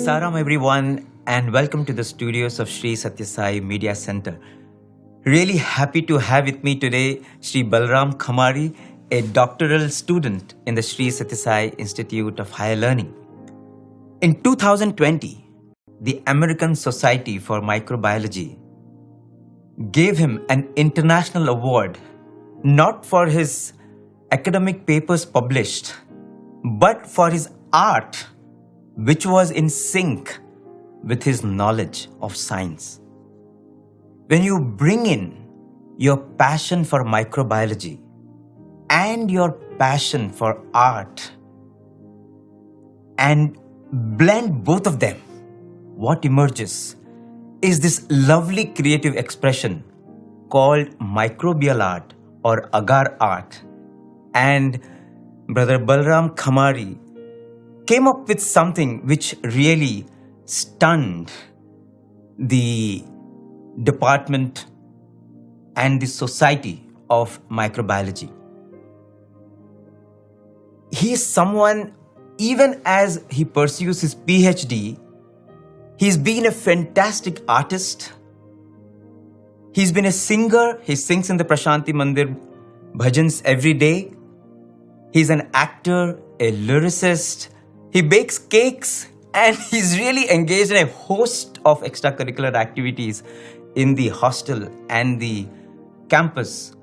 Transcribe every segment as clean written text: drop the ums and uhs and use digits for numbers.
Saram everyone, and welcome to the studios of Sri Sathya Sai Media Center. Really happy to have with me today Sri Balaram Khamari, a doctoral student in the Sri Sathya Sai Institute of Higher Learning. In 2020, the American Society for Microbiology gave him an international award, not for his academic papers published, but for his art, which was in sync with his knowledge of science. When you bring in your passion for microbiology and your passion for art and blend both of them, what emerges is this lovely creative expression called microbial art or Agar Art. And Brother Balaram Khamari came up with something which really stunned the department and the Society of Microbiology. He is someone, even as he pursues his PhD, he's been a fantastic artist. He's been a singer. He sings in the Prasanthi Bhajans every day. He's an actor, a lyricist. He bakes cakes, and he's really engaged in a host of extracurricular activities in the hostel and the campus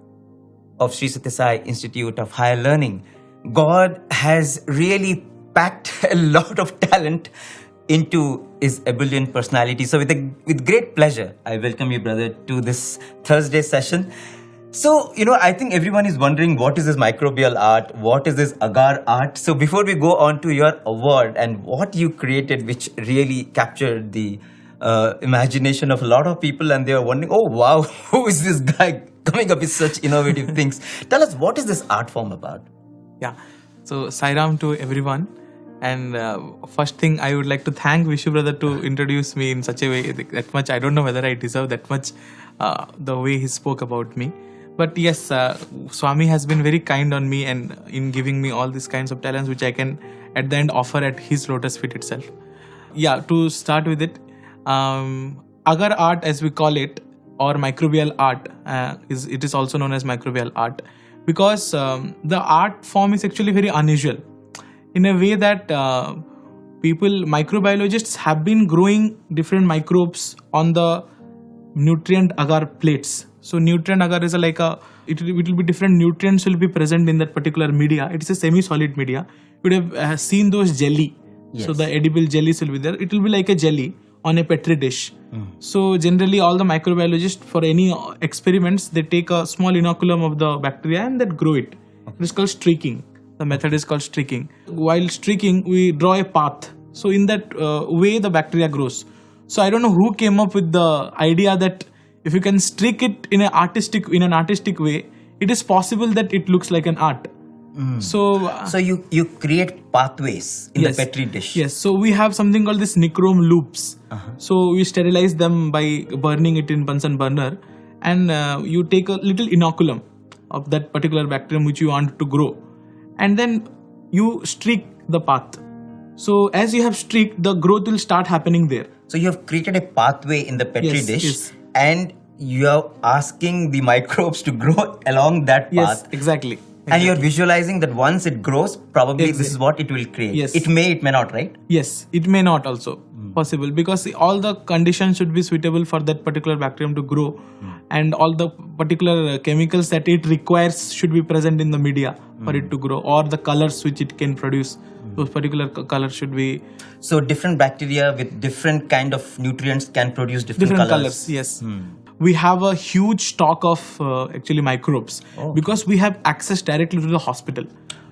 of Sri Sathya Sai Institute of Higher Learning. God has really packed a lot of talent into his ebullient personality. So with great pleasure, I welcome you, brother, to this Thursday session. So, I think everyone is wondering, what is this microbial art? What is this Agar Art? So before we go on to your award and what you created, which really captured the imagination of a lot of people, and they are wondering, oh wow, who is this guy coming up with such innovative things? Tell us, what is this art form about? Yeah, so Sairam to everyone. And first thing, I would like to thank Vishu brother to introduce me in such a way that much. I don't know whether I deserve that much the way he spoke about me. But yes, Swami has been very kind on me and in giving me all these kinds of talents which I can at the end offer at his lotus feet itself. Yeah, to start with it, Agar Art, as we call it, or microbial art, it is also known as microbial art, because the art form is actually very unusual in a way that microbiologists have been growing different microbes on the nutrient agar plates. So nutrient agar is it will be different nutrients will be present in that particular media. It is a semi-solid media. You would have seen those jelly. Yes. So the edible jellies will be there. It will be like a jelly on a petri dish. So generally all the microbiologists, for any experiments, they take a small inoculum of the bacteria and then grow it. It is called streaking. The method is called streaking. While streaking, we draw a path. So in that way, the bacteria grows. So I don't know who came up with the idea that if you can streak it in an artistic way, it is possible that it looks like an art. So you create pathways in the petri dish. Yes. So we have something called this nichrome loops. So we sterilize them by burning it in Bunsen burner, and you take a little inoculum of that particular bacterium which you want to grow, and then you streak the path. So as you have streaked, the growth will start happening there. So you have created a pathway in the petri dish, and you are asking the microbes to grow along that path. Yes, exactly. And you're visualizing that once it grows, probably this is what it will create. Yes. It may not, right? Yes, it may not also possible, because all the conditions should be suitable for that particular bacterium to grow, and all the particular chemicals that it requires should be present in the media for it to grow, or the colors which it can produce. Those particular colors should be. So different bacteria with different kind of nutrients can produce different colors. Yes. We have a huge stock of actually microbes because we have access directly to the hospital.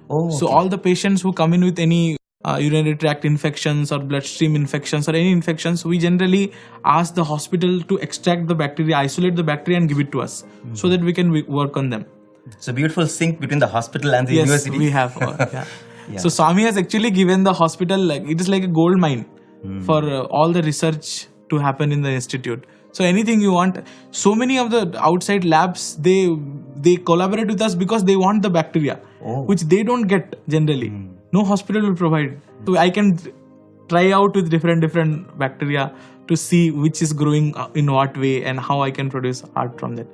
So all the patients who come in with any urinary tract infections or bloodstream infections or any infections, we generally ask the hospital to extract the bacteria, isolate the bacteria and give it to us so that we can work on them. It's a beautiful sync between the hospital and the university. Yes, we have. Yeah. So Swami has actually given the hospital, it is like a gold mine for all the research to happen in the institute. So anything you want, so many of the outside labs, they collaborate with us because they want the bacteria, which they don't get generally. No hospital will provide. So I can try out with different bacteria to see which is growing in what way and how I can produce art from that.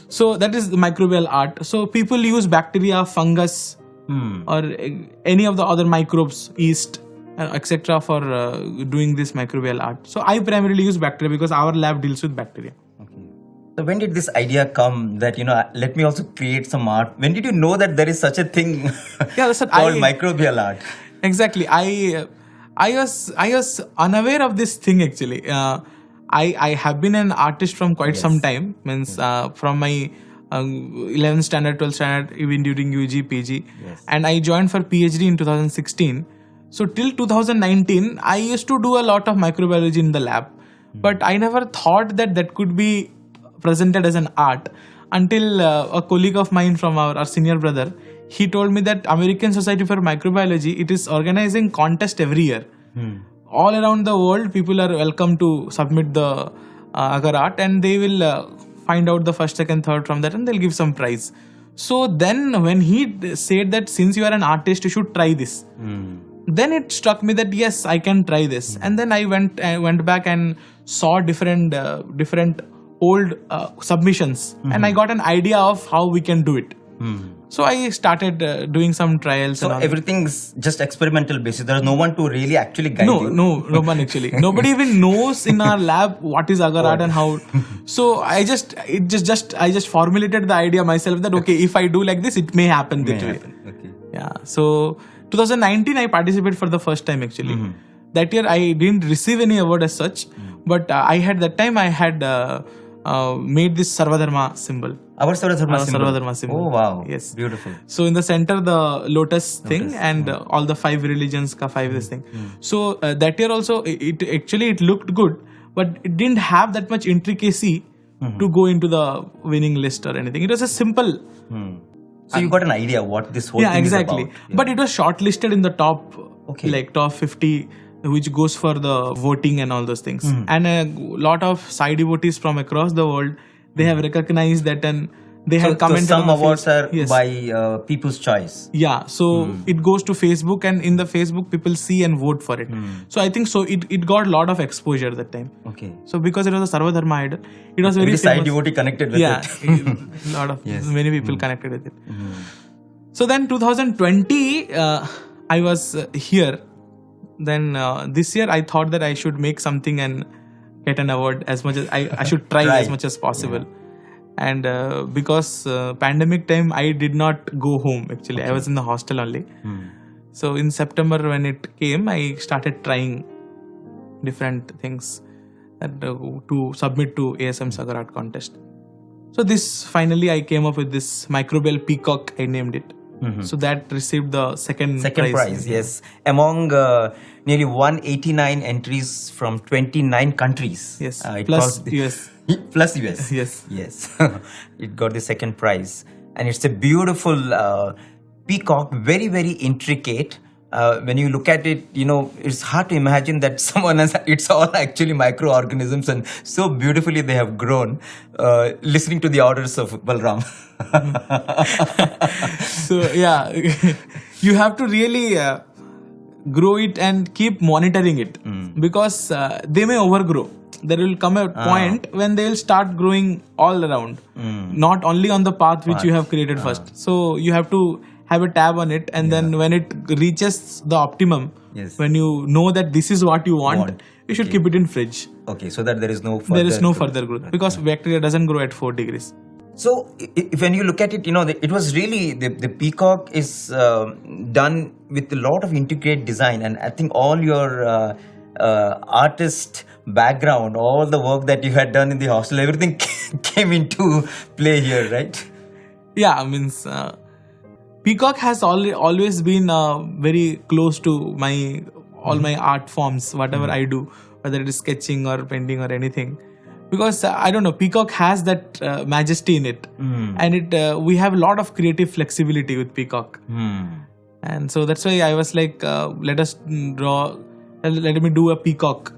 So that is the microbial art. So people use bacteria, fungus, or any of the other microbes, yeast, etc. for doing this microbial art. So I primarily use bacteria because our lab deals with bacteria. Okay. So when did this idea come that, let me also create some art? When did you know that there is such a thing called microbial art? Exactly. I was unaware of this thing actually. I have been an artist from quite some time. From my 11th standard, 12th standard, even during UG, PG. Yes. And I joined for PhD in 2016. So till 2019, I used to do a lot of microbiology in the lab. But I never thought that could be presented as an art until a colleague of mine from our senior brother, he told me that American Society for Microbiology, it is organizing contest every year. All around the world, people are welcome to submit the Agar Art, and they will find out the first, second, third from that, and they'll give some prize. So then when he said that since you are an artist, you should try this. Then it struck me that yes, I can try this. And then I went back and saw different old submissions, and I got an idea of how we can do it. So I started doing some trials. So everything's just experimental basis. There's no one to really actually guide you. No one actually. Nobody even knows in our lab what is Agar Art and how. So I just formulated the idea myself that okay, if I do like this, it may happen this way. Okay. Yeah. So 2019, I participated for the first time actually. That year I didn't receive any award as such, but I had made this Sarvadharma symbol. Our Sarvadharma symbol. Oh wow! Yes, beautiful. So in the center, the lotus thing, and all the 5 religions ka 5 this thing. So that year also, it looked good, but it didn't have that much intricacy to go into the winning list or anything. It was a simple. So you got an idea what this whole thing exactly. is about. Yeah. But it was shortlisted in the top, like top 50, which goes for the voting and all those things. And a lot of Sai devotees from across the world, they have recognized that, and they have commented. So some awards are by people's choice. Yeah, so it goes to Facebook, and in the Facebook people see and vote for it. So I think so it got a lot of exposure that time. Okay. So because it was a Sarvadharma idol, it was very famous. Sai devotee connected with it. A lot of many people connected with it. So then 2020, I was here. Then this year I thought that I should make something and get an award as much as I should try as much as possible. And because pandemic time, I did not go home actually. I was in the hostel only. So in September when it came, I started trying different things that to submit to ASM's Agar Art Contest. So this finally I came up with this microbial peacock, I named it. So that received the second prize. Yes, among nearly 189 entries from 29 countries. Yes, plus US. Plus US. Yes. It got the second prize, and it's a beautiful peacock, very very intricate. When you look at it, it's hard to imagine that someone has. It's all actually microorganisms, and so beautifully they have grown. Listening to the orders of Balaram. So yeah, you have to really grow it and keep monitoring it because they may overgrow. There will come a point when they will start growing all around, not only on the path which you have created first. So you have to have a tab on it, and then when it reaches the optimum, when you know that this is what you want, you should keep it in fridge. Okay, so that there is no further growth because bacteria doesn't grow at 4 degrees. So when you look at it, it was really the peacock is done with a lot of intricate design, and I think all your artist background, all the work that you had done in the hostel, everything came into play here, right? Yeah, peacock has always been very close to all my art forms, whatever I do, whether it is sketching or painting or anything. Because I don't know, peacock has that majesty in it, and we have a lot of creative flexibility with peacock, and so that's why I was like, let me do a peacock,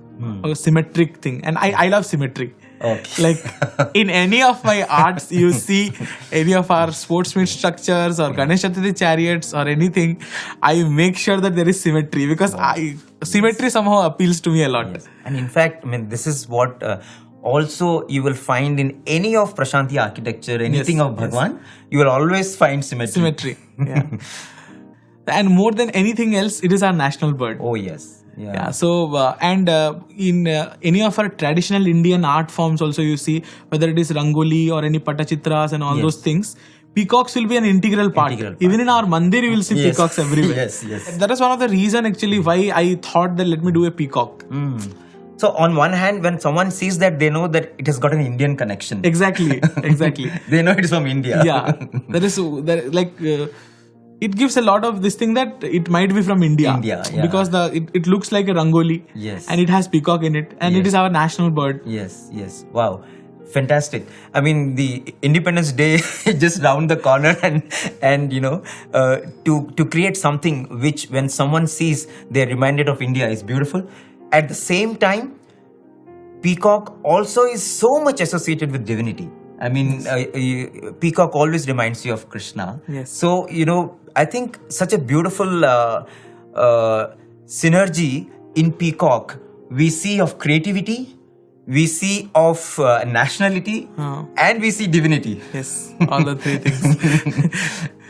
a symmetric thing, and I love symmetry. Okay. Like in any of my arts, you see any of our sportsman structures or Ganesh Chaturthi chariots or anything, I make sure that there is symmetry because symmetry somehow appeals to me a lot. Yes. And in fact, I mean, this is what also you will find in any of Prasanthi architecture, anything of Bhagwan, you will always find symmetry. Symmetry. Yeah. And more than anything else, it is our national bird. Oh, yes. Yeah. So, in any of our traditional Indian art forms also you see, whether it is Rangoli or any Patachitras and all those things, peacocks will be an integral part. Even in our mandir, you will see peacocks everywhere. Yes, yes. That is one of the reasons actually why I thought that let me do a peacock. So on one hand, when someone sees that, they know that it has got an Indian connection. Exactly. They know it is from India. Yeah. It gives a lot of this thing that it might be from India. Because it looks like a Rangoli. Yes. And it has peacock in it. And it is our national bird. Yes. Wow. Fantastic. I mean, the Independence Day is just round the corner, and you know, to create something which when someone sees, they're reminded of India is beautiful. At the same time, peacock also is so much associated with divinity. I mean, peacock always reminds you of Krishna. Yes. So, you know, I think such a beautiful synergy in peacock we see of creativity, we see of nationality, and we see divinity. Yes, all the three things.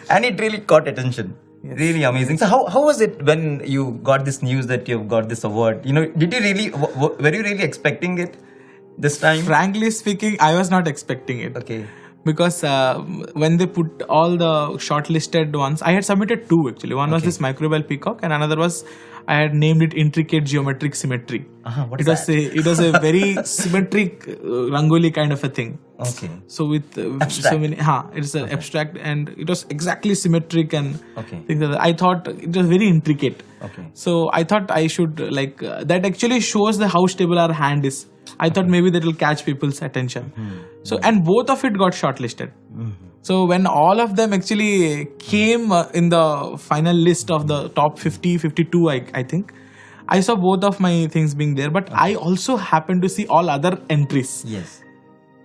And it really caught attention. Yes. Really amazing. So how was it when you got this news that you've got this award? You know, did you really, were you really expecting it this time? Frankly speaking, I was not expecting it. Okay. Because when they put all the shortlisted ones, I had submitted two actually. One was this microbial peacock, and another was I had named it intricate geometric symmetry. What is that? It was a very symmetric rangoli kind of a thing. Okay. So with so many, it's an abstract, and it was exactly symmetric and things like that. I thought it was very intricate. Okay. So I thought I should that actually shows how stable our hand is. I thought maybe that will catch people's attention. So, and both of it got shortlisted. So when all of them actually came in the final list of the top 50, 52, I think, I saw both of my things being there. But I also happened to see all other entries. Yes.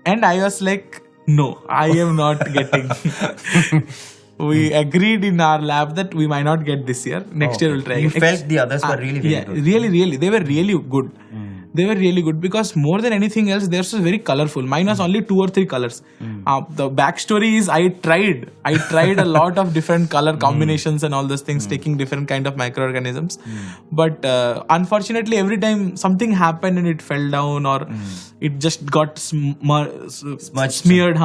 And I was like, no, I am not getting. We agreed in our lab that we might not get this year. Next year we'll try. You felt the others were really very good. Really. They were really good. They were really good because more than anything else, theirs was very colorful. Mine was only 2 or 3 colors. The backstory is I tried a lot of different color combinations and all those things, taking different kind of microorganisms. But unfortunately, every time something happened and it fell down or it just got smeared.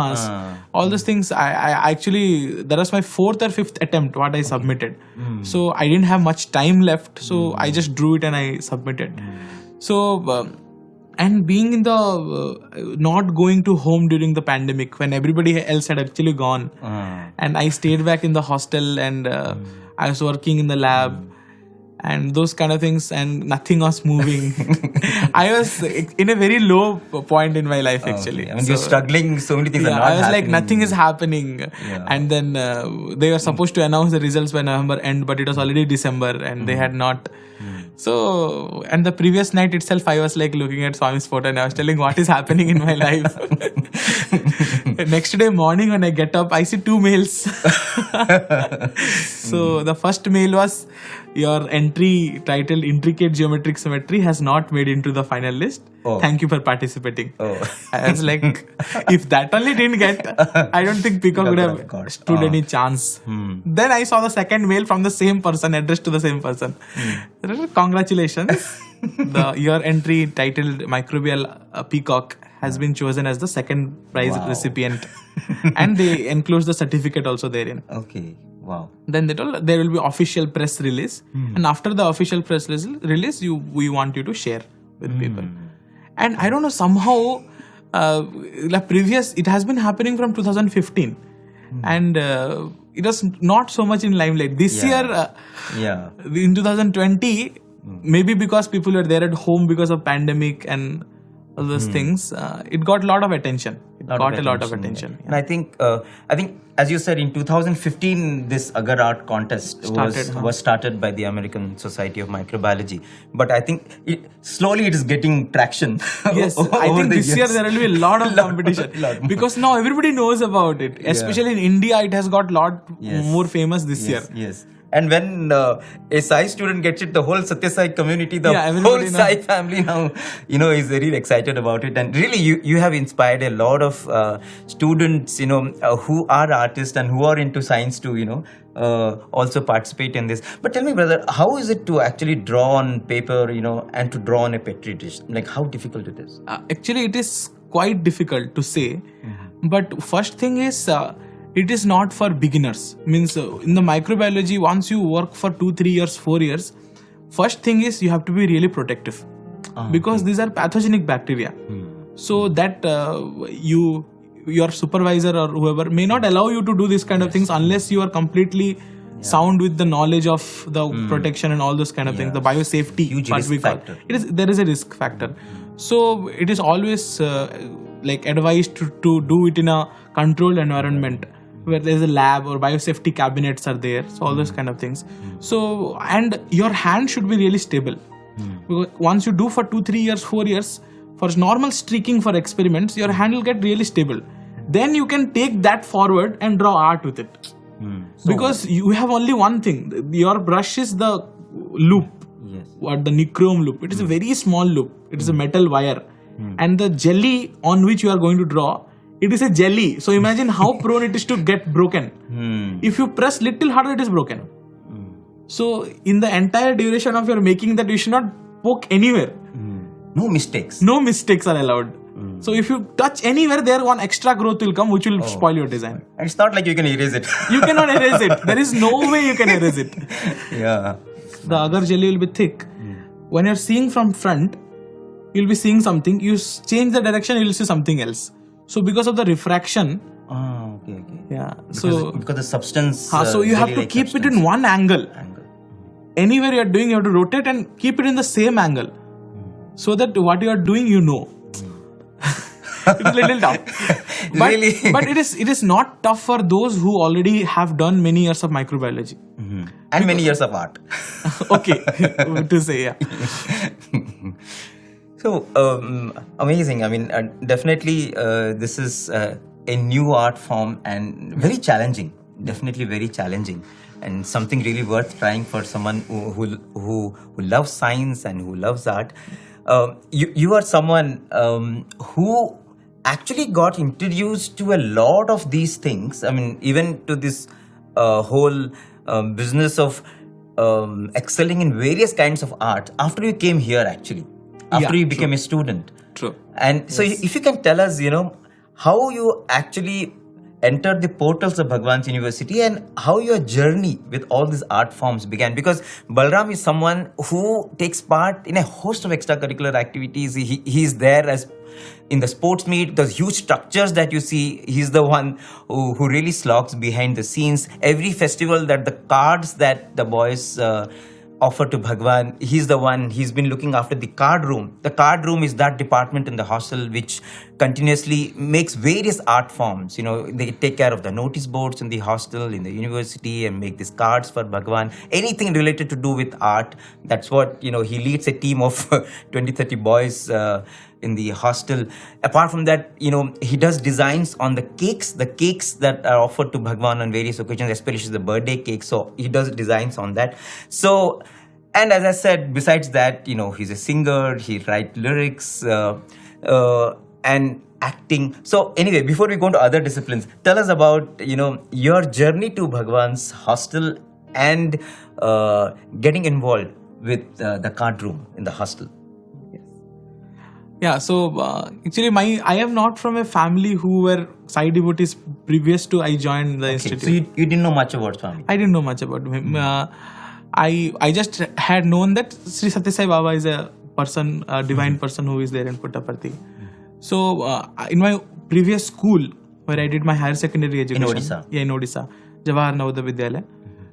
All those things, I actually, that was my 4th or 5th attempt what I submitted. So I didn't have much time left. So I just drew it and I submitted. So, and being in the not going to home during the pandemic when everybody else had actually gone, and I stayed back in the hostel and I was working in the lab and those kind of things, and nothing was moving. I was in a very low point in my life actually. I mean, you're struggling, so many things are not happening. I was like, nothing is happening. And then they were supposed to announce the results by November end, but it was already December and they had not. So, and the previous night itself, I was like looking at Swami's photo and I was telling what is happening in my life. Next day morning when I get up, I see 2 mails. So, the first mail was, your entry titled Intricate Geometric Symmetry has not made into the final list. Thank you for participating. I was like, if that only didn't get, I don't think Peacock would have stood any chance. Then I saw the second mail from the same person, addressed to the same person. Congratulations. Your entry titled Microbial Peacock has been chosen as the second prize recipient. And they enclose the certificate also therein. Okay. Wow. Then they told there will be official press release, and after the official press release, we want you to share with people. And I don't know, somehow, it has been happening from 2015, and it was not so much in limelight. This year, in 2020, maybe because people were there at home because of pandemic and all those things, it got a lot of attention. got a lot of attention. And I think as you said, in 2015, this Agar Art Contest was started by the American Society of Microbiology. But I think slowly it is getting traction. Yes, I think this year there will be a lot of competition because now everybody knows about it. Especially in India, it has got more famous this year. Yes. And when a Sai student gets it, the whole Sathya Sai community, the whole Sai family now, is very excited about it. And really, you have inspired a lot of students, who are artists and who are into science to, also participate in this. But tell me, brother, how is it to actually draw on paper, and to draw on a petri dish? Like, how difficult it is? Actually, it is quite difficult to say. But first thing is, it is not for beginners. Means in the microbiology, once you work for 2-3 years, 4 years, first thing is you have to be really protective because these are pathogenic bacteria. So that your supervisor or whoever may not allow you to do this kind of things unless you are completely sound with the knowledge of the protection and all those kind of things. The biosafety, huge risk factor. There is a risk factor. So it is always advised to do it in a controlled environment where there is a lab or biosafety cabinets are there. So all those kind of things. So, and your hand should be really stable. Because once you do for 2-3 years, 4 years, for normal streaking for experiments, your hand will get really stable. Then you can take that forward and draw art with it. Because you have only one thing. Your brush is the loop, or the nichrome loop. It is a very small loop. It is a metal wire. And the jelly on which you are going to draw, it is a jelly. So imagine how prone it is to get broken. If you press little harder, it is broken. So in the entire duration of your making that, you should not poke anywhere. No mistakes. No mistakes are allowed. So if you touch anywhere, there one extra growth will come which will spoil your design. And it's not like you can erase it. You cannot erase it. There is no way you can erase it. Yeah. The agar jelly will be thick. When you're seeing from front, you'll be seeing something. You change the direction, you'll see something else. So because of the refraction, okay. Yeah. Because the substance. So you have to keep it in one angle. Anywhere you're doing, you have to rotate and keep it in the same angle. So that what you are doing, you know. It's a little tough. But, Really? But it is not tough for those who already have done many years of microbiology. And many years of art. Okay. To say, yeah. So, amazing. I mean, definitely this is a new art form and very challenging. Definitely very challenging. And something really worth trying for someone who loves science and who loves art. You are someone who actually got introduced to a lot of these things. I mean, even to this whole business of excelling in various kinds of art after you came here, actually. After you became a student. True. And so if you can tell us, how you actually entered the portals of Bhagwan's University and how your journey with all these art forms began. Because Balaram is someone who takes part in a host of extracurricular activities. He's there as in the sports meet, those huge structures that you see. He's the one who really slogs behind the scenes. Every festival, that the cards that the boys offer to Bhagwan, he's the one. He's been looking after the card room. The card room is that department in the hostel which continuously makes various art forms. They take care of the notice boards in the hostel, in the university, and make these cards for Bhagwan. Anything related to do with art, that's what, he leads a team of 20-30 boys in the hostel. Apart from that, he does designs on the cakes that are offered to Bhagwan on various occasions, especially the birthday cake. So he does designs on that. So, and as I said, besides that, he's a singer, he writes lyrics, and acting. So anyway, before we go into other disciplines, tell us about, your journey to Bhagwan's hostel and getting involved with the card room in the hostel. Yeah, so actually I am not from a family who were Sai devotees previous to I joined the institute. So you didn't know much about family? I didn't know much about him. I just had known that Sri Sathya Sai Baba is a person, a divine person who is there in Puttaparthi. So in my previous school where I did my higher secondary education. In Odisha? Yeah, in Odisha. Jawahar Navodaya Vidyalaya.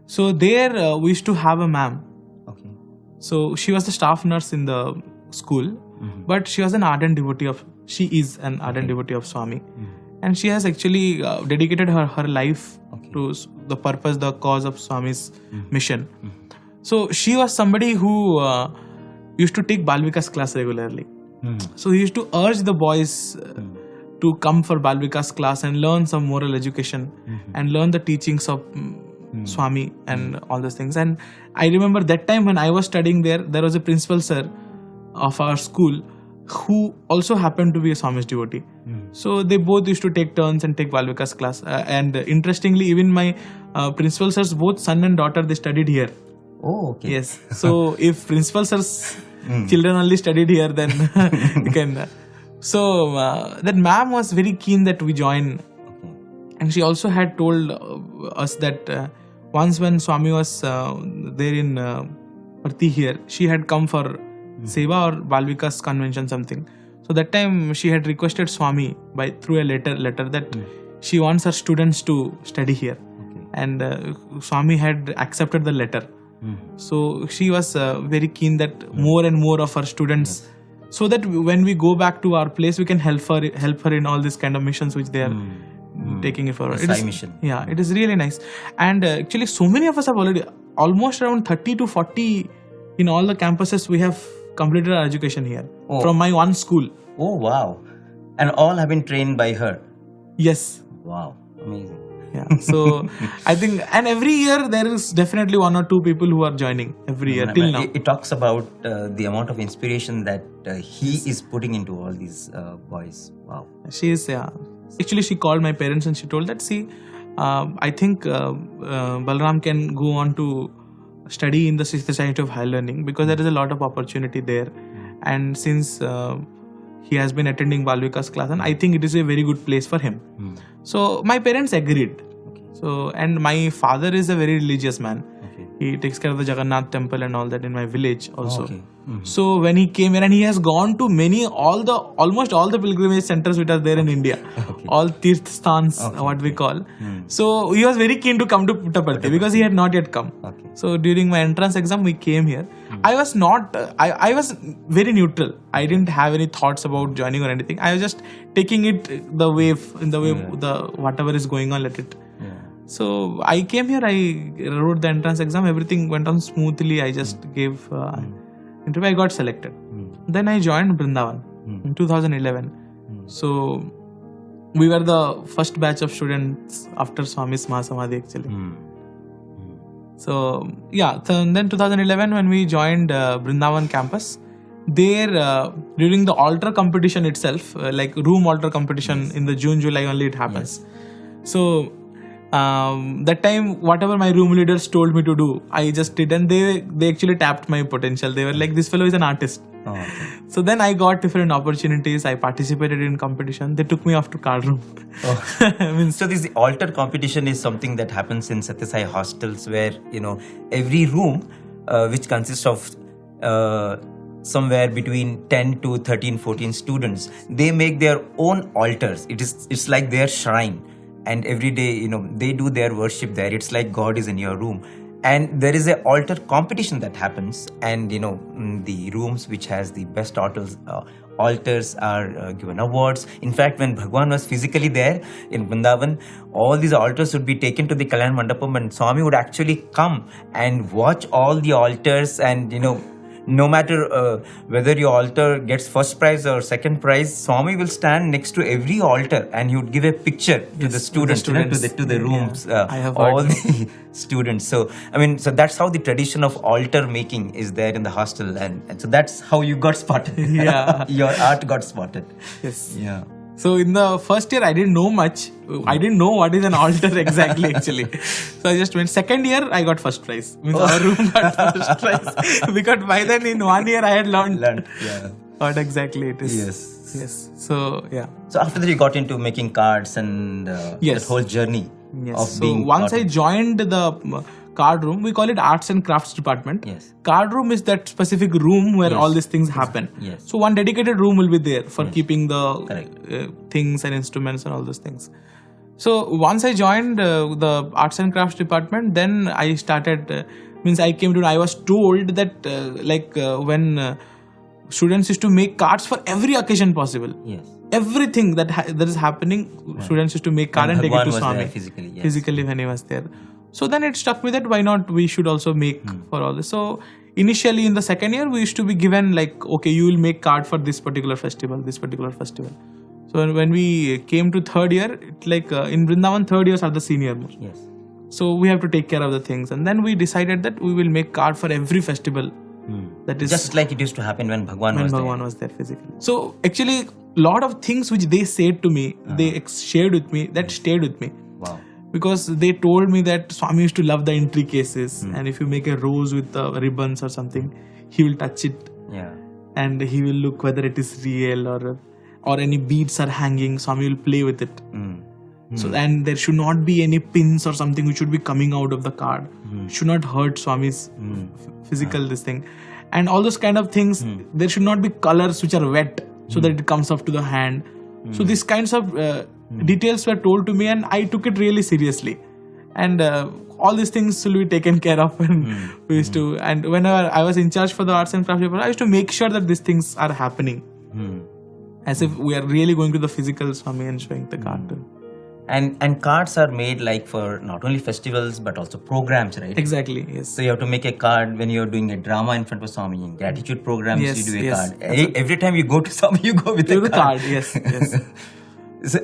So there we used to have a ma'am. Okay. So she was the staff nurse in the school. But she was an ardent devotee of Swami. and she has actually dedicated her life Okay. to the purpose, the cause of Swami's mission. So she was somebody who used to take Balvika's class regularly. So he used to urge the boys to come for Balvika's class and learn some moral education and learn the teachings of Swami and all those things. And I remember that time when I was studying there was a principal sir of our school who also happened to be a Swami's devotee. So they both used to take turns and take Balvika's class. And interestingly, even my principal sirs, both son and daughter, they studied here. Oh, okay. Yes. So if principal sir's children only studied here, then you can. So that ma'am was very keen that we join, and she also had told us that once when Swami was there in Parthi here, she had come for Seva or Balvika's convention something. So that time she had requested Swami through a letter that she wants her students to study here, and Swami had accepted the letter. So she was very keen that more and more of her students, so that when we go back to our place, we can help her in all these kind of missions which they are taking it forward. It is, mission. yeah, it is really nice. And actually, so many of us have already, almost around 30 to 40 in all the campuses, we have completed our education here from my one school. Oh, wow. And all have been trained by her. Yes. Wow. Amazing. Yeah. So I think, and every year there is definitely one or two people who are joining every year till now. It talks about the amount of inspiration that he is putting into all these boys. Wow. She is, yeah. Actually, she called my parents and she told that, see, I think Balaram can go on to study in the Society of Higher Learning because there is a lot of opportunity there. And since he has been attending Balvika's class, and I think it is a very good place for him. So my parents agreed. So, and my father is a very religious man. He takes care of the Jagannath temple and all that in my village also. So when he came here, and he has gone to almost all the pilgrimage centers which are there in India, all Tirth Sthans, what we call. So he was very keen to come to Puttaparthi because he had not yet come. So during my entrance exam, we came here. I was not, I was very neutral. I didn't have any thoughts about joining or anything. I was just taking it the way, whatever is going on, let it. So I came here, I wrote the entrance exam, everything went on smoothly. I just gave interview, I got selected. Then I joined Vrindavan in 2011. So we were the first batch of students after Swami's Maha Samadhi actually. So yeah, then 2011 when we joined Vrindavan campus, there during the altar competition itself, like room altar competition in the June-July only it happens. So that time whatever my room leaders told me to do, I just did, and they actually tapped my potential. They were like, this fellow is an artist. So then I got different opportunities. I participated in competition. They took me off to card room. So this altar competition is something that happens in Sathya Sai hostels where, every room which consists of somewhere between 10 to 13, 14 students, they make their own altars. It's like their shrine. And every day, they do their worship there. It's like God is in your room. And there is an altar competition that happens. And, the rooms which has the best altars are given awards. In fact, when Bhagwan was physically there in Vrindavan, all these altars would be taken to the Kalyan Mandapam, and Swami would actually come and watch all the altars, and, no matter whether your altar gets first prize or second prize, Swami will stand next to every altar and he would give a picture to the students, to the rooms, I have all the students. So, so that's how the tradition of altar making is there in the hostel, and so that's how you got spotted. Yeah. Your art got spotted. Yes. Yeah. So in the first year, I didn't know much. I didn't know what is an altar exactly actually. So I just went. Second year, I got first prize. Means our room got first prize. Because by then in 1 year, I had learned what exactly it is. Yes. So yeah. So after that, you got into making cards and that whole journey of being. So once I joined the card room, we call it arts and crafts department. Card room is that specific room where all these things happen. So one dedicated room will be there for keeping the things and instruments and all those things. So once I joined the arts and crafts department, then I started, I was told that when students used to make cards for every occasion possible. everything that is happening, students used to make card and take it Bhagwan to was Swami there physically, yes. physically when he was there. So then it struck me that why not we should also make for all this. So initially in the second year we used to be given like, okay, you will make card for this particular festival. So when we came to third year, it like in Vrindavan, third years are the senior most. Yes. So we have to take care of the things, and then we decided that we will make card for every festival. That is Just like it used to happen when Bhagwan was there physically. So actually, lot of things which they said to me, they shared with me, that stayed with me. Wow. Because they told me that Swami used to love the intricacies, and if you make a rose with the ribbons or something, he will touch it, and he will look whether it is real or any beads are hanging. Swami will play with it. So and there should not be any pins or something which should be coming out of the card. Should not hurt Swami's physical this thing, and all those kind of things. There should not be colors which are wet so that it comes up to the hand. So these kinds of details were told to me, and I took it really seriously. And all these things will be taken care of. And we used to. And whenever I was in charge for the arts and crafts department, I used to make sure that these things are happening, as if we are really going to the physical Swami and showing the card to him. And cards are made like for not only festivals but also programs, right? Exactly, yes. So you have to make a card when you're doing a drama in front of Swami. In gratitude programs, Yes, you do a yes. card. Every time you go to Swami, you go with a card. Yes.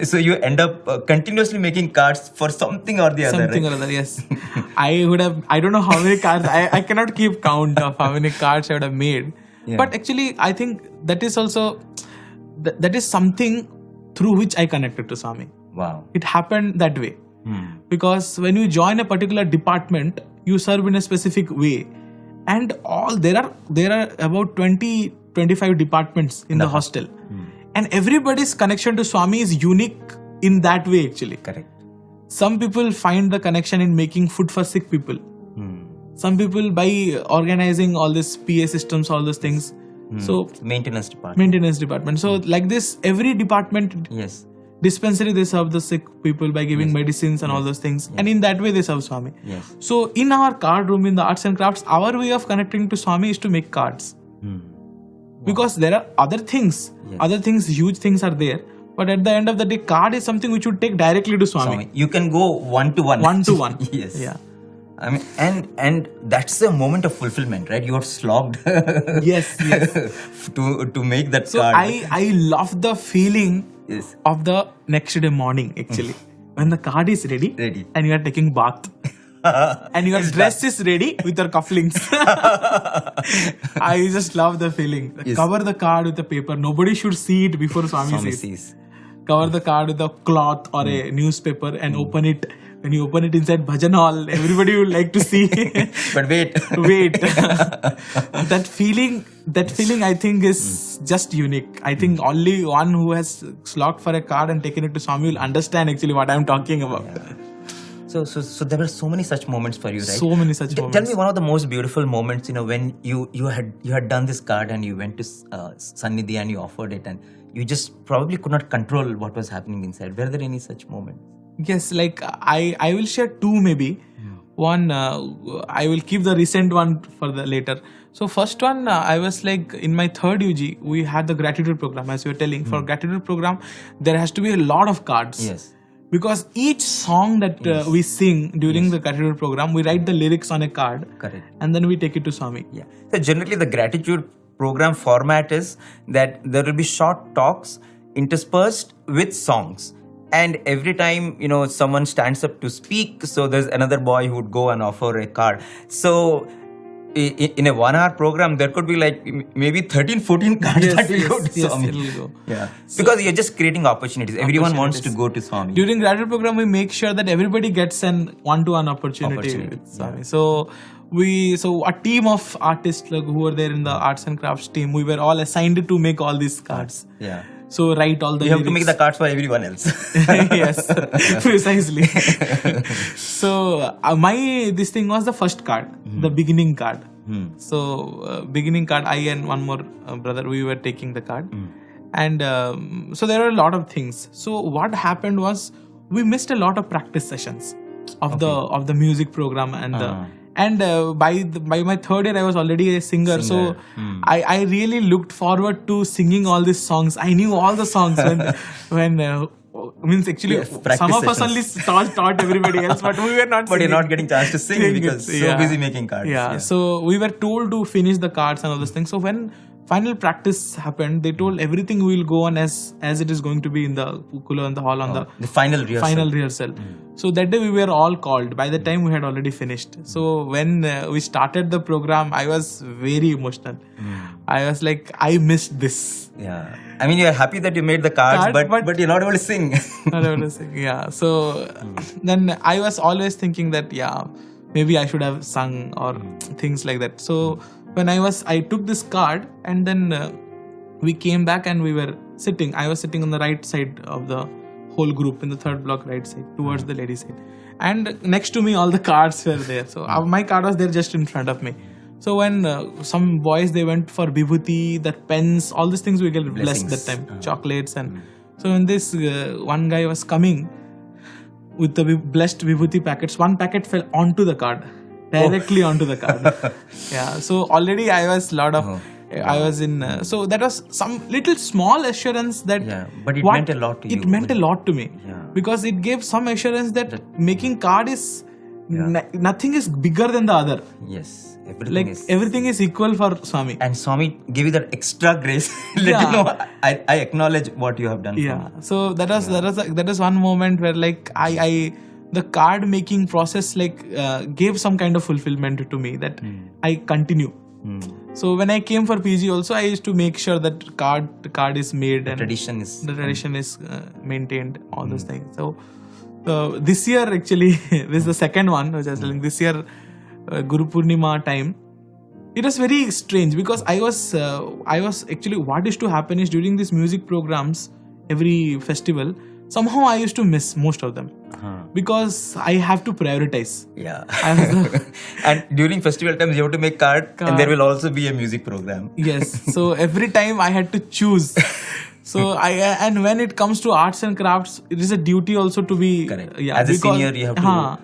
So you end up continuously making cards for something or the other. Something right? or other, yes. I don't know how many cards, I cannot keep count of how many cards I would have made. Yeah. But actually, I think that is also, that is something through which I connected to Swami. Wow. It happened that way. Because when you join a particular department, you serve in a specific way. And there are about 20-25 departments in the hostel. And everybody's connection to Swami is unique in that way actually. Correct. Some people find the connection in making food for sick people. Some people by organizing all this PA systems, all those things. So Maintenance department. So like this, every department, dispensary, they serve the sick people by giving medicines and all those things. And in that way they serve Swami. So in our card room, in the arts and crafts, our way of connecting to Swami is to make cards. Because there are other things, huge things are there. But at the end of the day, card is something which you take directly to Swami. You can go one-to-one. One-to-one. Yes. Yeah. I mean, and that's a moment of fulfillment, right? You are slogged. Yes. to make that so card. I love the feeling of the next day morning actually. When the card is ready. And you are taking bath. And your dress is ready with your cufflinks. I just love the feeling. Cover the card with the paper. Nobody should see it before Swami sees. Cover the card with a cloth or a newspaper and open it. When you open it inside Bhajan Hall, everybody would like to see. But wait. That feeling I think is just unique. I think only one who has slogged for a card and taken it to Swami will understand actually what I'm talking about. So there were so many such moments for you, right? So many such moments. Tell me one of the most beautiful moments, when you had done this card and you went to Sannidhi and you offered it and you just probably could not control what was happening inside. Were there any such moments? Yes, like I will share two maybe. One, I will keep the recent one for the later. So first one, I was like in my third UG, we had the gratitude program. As you were telling, for gratitude program, there has to be a lot of cards. Yes. Because each song that we sing during the gratitude program, we write the lyrics on a card. Correct. And then we take it to Swami. Yeah. So generally the gratitude program format is that there will be short talks interspersed with songs. And every time, someone stands up to speak, so there's another boy who would go and offer a card. So in a 1 hour program, there could be like maybe 13-14 cards that will go to Swami. It'll go. Yeah. Because you're just creating opportunities. Everyone wants to go to Swami. During gratitude program, we make sure that everybody gets an one-to-one opportunity with Swami. Yeah. So a team of artists who were there in the arts and crafts team, we were all assigned to make all these cards. Yeah. So write all the You lyrics. have to make the cards for everyone else. Yes, precisely. So this thing was the first card, the beginning card. So beginning card, I and one more brother, we were taking the card. And so there were a lot of things. So what happened was we missed a lot of practice sessions of the music program And by my third year, I was already a singer. So I really looked forward to singing all these songs. I knew all the songs when means actually practice some of us sessions. only taught everybody else, but we were not. But you're singing. not getting chance to sing because so busy making cards. Yeah. So we were told to finish the cards and all those things. So when final practice happened, they told everything will go on as it is going to be in the Kula and the hall on the final rehearsal. So that day we were all called. By the time we had already finished. So when we started the program, I was very emotional. I was like, I missed this. Yeah. I mean, you're happy that you made the cards, but you're not able to sing. Not able to sing. Yeah. So then I was always thinking that maybe I should have sung or things like that. So when I took this card and then we came back and we were sitting. I was sitting on the right side of the whole group in the third block right side towards the lady side. And next to me all the cards were there. So my card was there just in front of me. So when some boys, they went for vibhuti, that pens, all these things we get blessed that time, chocolates. And so when this one guy was coming with the blessed vibhuti packets, one packet fell onto the card, directly onto the card. Yeah. So already I was I was in, so that was some little small assurance that. Yeah, but it meant a lot to you. It meant a lot to me. Yeah. Because it gave some assurance that making card is, nothing is bigger than the other. Yes. Everything is equal for Swami. And Swami gave you that extra grace. Let you know, I acknowledge what you have done. Yeah. So that was one moment where the card making process gave some kind of fulfillment to me that I continue. So when I came for PG also, I used to make sure that the card is made and the tradition is maintained, all those things. So this year actually, this is the second one which I was telling. This year, Guru Purnima time, it was very strange because I was actually, what used to happen is during these music programs, every festival, somehow I used to miss most of them because I have to prioritize. Yeah. And during festival times, you have to make card and there will also be a music program. Yes. So every time I had to choose. So and when it comes to arts and crafts, it is a duty also to be. Correct. As a senior, you have to.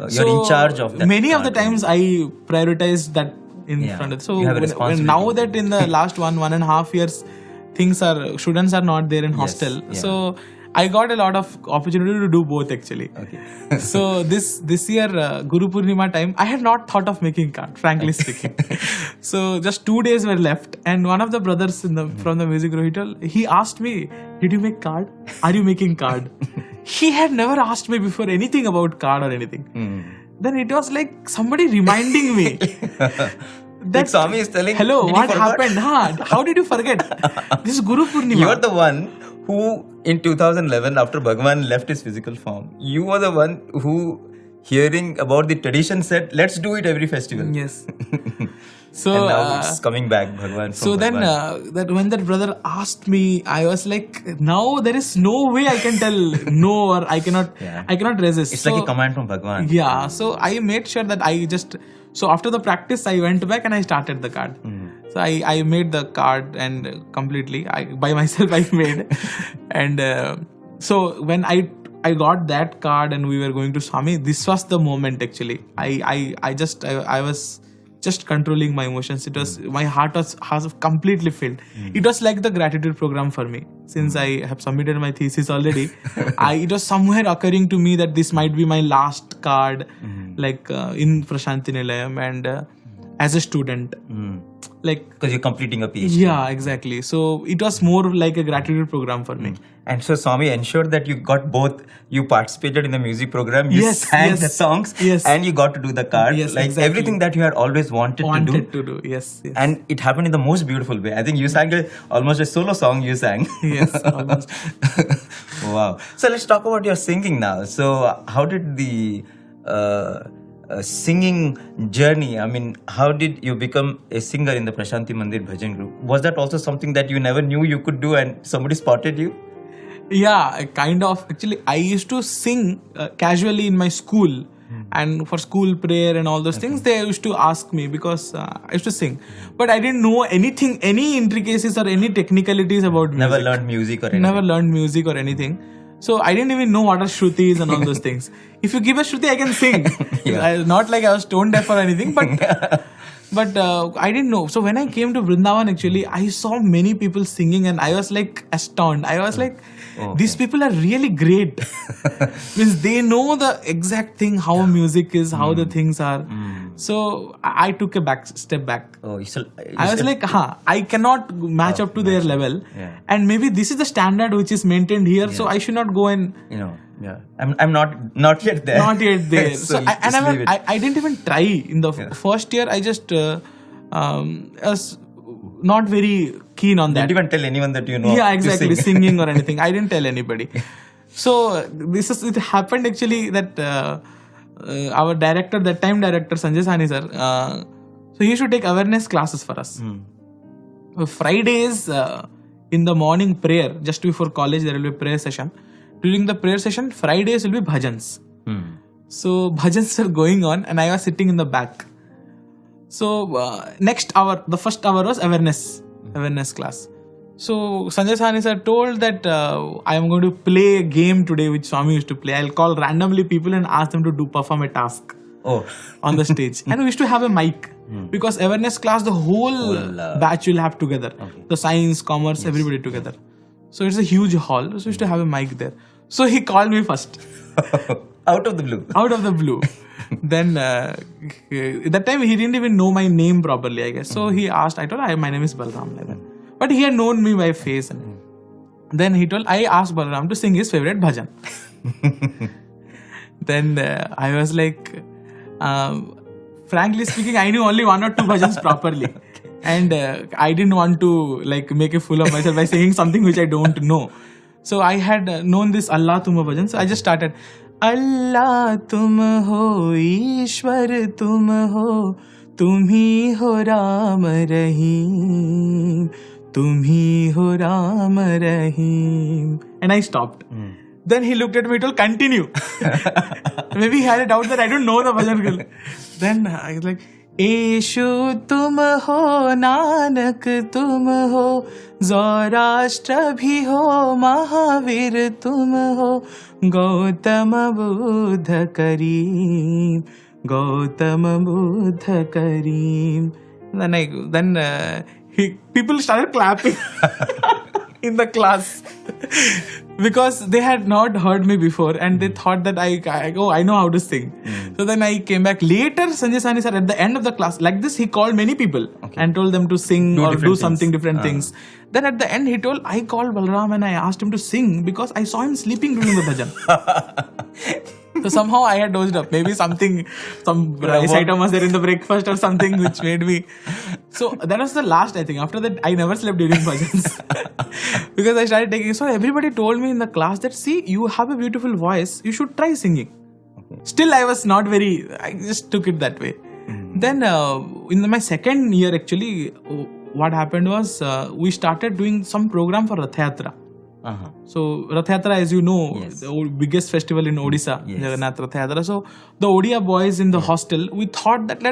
You're in charge of that. Many of the times I prioritize that in front of. So now that in the last 1.5 years, students are not there in hostel. Yeah. So I got a lot of opportunity to do both actually. Okay. So this year Guru Purnima time, I had not thought of making card, frankly speaking. So just 2 days were left, and one of the brothers from the music group, he asked me, "Did you make card? Are you making card?" He had never asked me before anything about card or anything. Then it was like somebody reminding me. That Swami is telling, hello, what happened? How did you forget? This is Guru Purnima. You're the one who in 2011, after Bhagavan left his physical form, you were the one who, hearing about the tradition, said, let's do it every festival. Yes. So and now it's coming back, Bhagavan. So then that when that brother asked me, I was like, now there is no way I can tell no, or I cannot resist. It's like a command from Bhagavan. Yeah. So I made sure that so after the practice, I went back and I started the card. So I made the card and completely by myself I made. And so when I got that card and we were going to Swami, this was the moment actually. I was just controlling my emotions. It was, my heart was completely filled. It was like the gratitude program for me. Since I have submitted my thesis already, it was somewhere occurring to me that this might be my last card, in Prasanthi Nilayam and as a student. Because you're completing a PhD. Yeah, exactly. So it was more like a gratitude program for me. And so Swami ensured that you got both. You participated in the music program, you sang the songs, and you got to do the card. Yes, exactly. Everything that you had always wanted to do. Yes. And it happened in the most beautiful way. I think you sang almost a solo song you sang. Yes, almost. Wow. So let's talk about your singing now. So how did the singing journey, I mean, how did you become a singer in the Prasanthi Mandir Bhajan group? Was that also something that you never knew you could do and somebody spotted you? Yeah, kind of. Actually, I used to sing casually in my school. And for school prayer and all those things, they used to ask me because I used to sing. But I didn't know anything, any intricacies or any technicalities about music. Never learned music or anything? Never learned music or anything. So I didn't even know what are Shrutis and all those things. If you give a Shruti, I can sing. Not like I was tone deaf or anything, but I didn't know. So when I came to Vrindavan, actually, I saw many people singing and I was like astounded. I was like, these people are really great. Means they know the exact thing, how music is, how the things are. So I took a step back. I was like, I cannot match up to their level. And maybe this is the standard which is maintained here. So I should not go and... I'm not yet there. Not yet there. I didn't even try. In the first year, I just was not very keen on that. Didn't even tell anyone that you know. Yeah, exactly. Singing or anything. I didn't tell anybody. So it happened actually that our director, that time director Sanjay Sani sir, so he used to take awareness classes for us. Fridays in the morning prayer, just before college, there will be a prayer session. During the prayer session, Fridays will be bhajans. So bhajans were going on and I was sitting in the back. So next hour, the first hour was awareness class. So Sanjay Sani sir told that I am going to play a game today which Swami used to play. I'll call randomly people and ask them to perform a task on the stage. And we used to have a mic. Because awareness class, the whole batch will have together. The science, commerce, everybody together. So it's a huge hall. So we used to have a mic there. So he called me first. Out of the blue. Out of the blue. Then that time he didn't even know my name properly, I guess. So he asked, I told him, my name is Balaram. Like that. But he had known me by face. And then I asked Balaram to sing his favorite bhajan. Then I was like, frankly speaking, I knew only 1 or 2 bhajans properly. And I didn't want to make a fool of myself by singing something which I don't know. So I had known this Allah Tum bhajan. So I just started, Allah tum ho, Ishwar tum ho, tum hi ho Ram Rahim, tum hi ho Ram Rahim. And I stopped. Then he looked at me and told, continue. Maybe he had a doubt that I don't know the bhajan. Then I was like, Eshu tum ho, Nanak tum ho, Zoroastra bhi ho, Mahavir tum ho, Gautama Buddha Kareem, Gautama Buddha Kareem. Then people started clapping in the class. Because they had not heard me before and they thought that I know how to sing. So then I came back. Later, Sanjay Sani sir, at the end of the class, like this, he called many people and told them to sing or do something different things. Then at the end, he told, I called Balaram and I asked him to sing because I saw him sleeping during the bhajan. So somehow I had dozed up. Maybe some rice item was there in the breakfast or something which made me... So that was the last, I think. After that, I never slept during bhajans. Because I started taking... So everybody told me in the class that, see, you have a beautiful voice. You should try singing. Still, I was not very... I just took it that way. Then in my second year, actually, what happened was we started doing some program for Rath Yatra. So Rath Yatra, as you know, the biggest festival in Odisha, Jagannath Rath Yatra. So the Odia boys in the hostel, we thought that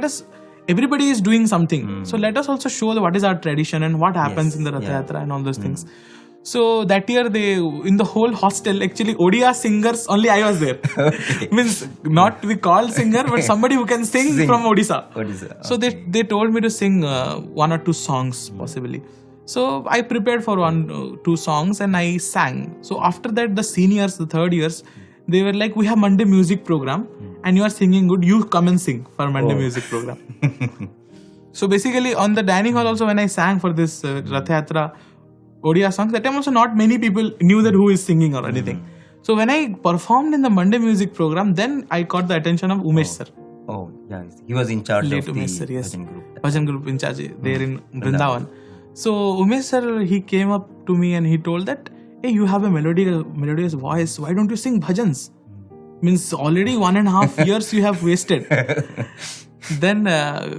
everybody is doing something. So let us also show what is our tradition and what happens in the Rath Yatra and all those things. So that year, in the whole hostel, actually Odia singers, only I was there. Means not we call singer, but somebody who can sing from Odisha. So they told me to sing 1 or 2 songs possibly. So I prepared for 1-2 songs and I sang. So after that, the seniors, the third years, they were like, we have Monday music program and you are singing good. You come and sing for Monday music program. So basically on the dining hall also, when I sang for this Rath Yatra Odia songs, that time also not many people knew that who is singing or anything. So when I performed in the Monday music program, then I caught the attention of Umesh sir. Oh, yeah. He was in charge of the Bhajan group. Bhajan group in charge there in Vrindavan. So Umesh sir, he came up to me and he told that, hey, you have a melodious voice. Why don't you sing bhajans? Means already 1.5 years you have wasted. Then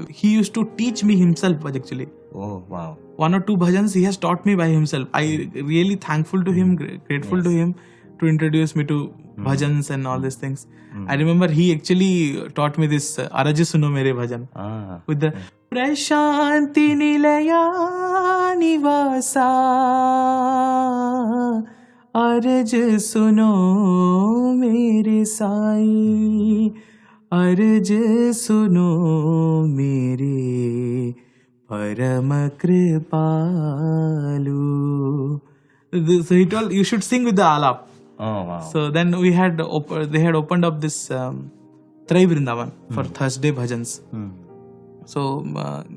he used to teach me himself actually. Oh, wow. 1 or 2 bhajans he has taught me by himself. I really thankful to him, grateful to him to introduce me to bhajans and all these things. I remember he actually taught me this Araji Suno Mere Bhajan with the Prasanthi Nilayam Nivasa अर्ज सुनो मेरे साईं, अर्ज सुनो मेरे परम कृपालु. So he told you should sing with the alap. Oh, wow. So then they had opened up this Trai Vrindavan for Thursday bhajans. So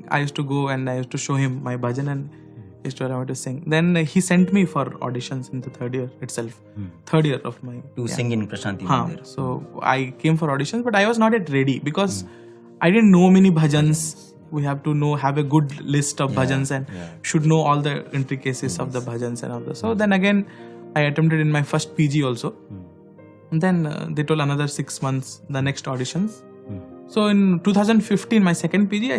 I used to go and I used to show him my bhajan and he used to allow me to sing. Then he sent me for auditions in the third year itself. Third year of my... To sing in Prasanthi Haan. Mandir. So I came for auditions, but I was not yet ready because I didn't know many bhajans. We have to have a good list of bhajans and should know all the intricacies of the bhajans and all that. So then again, I attempted in my first PG also. And then they told another 6 months, the next auditions. So in 2015, my second PG,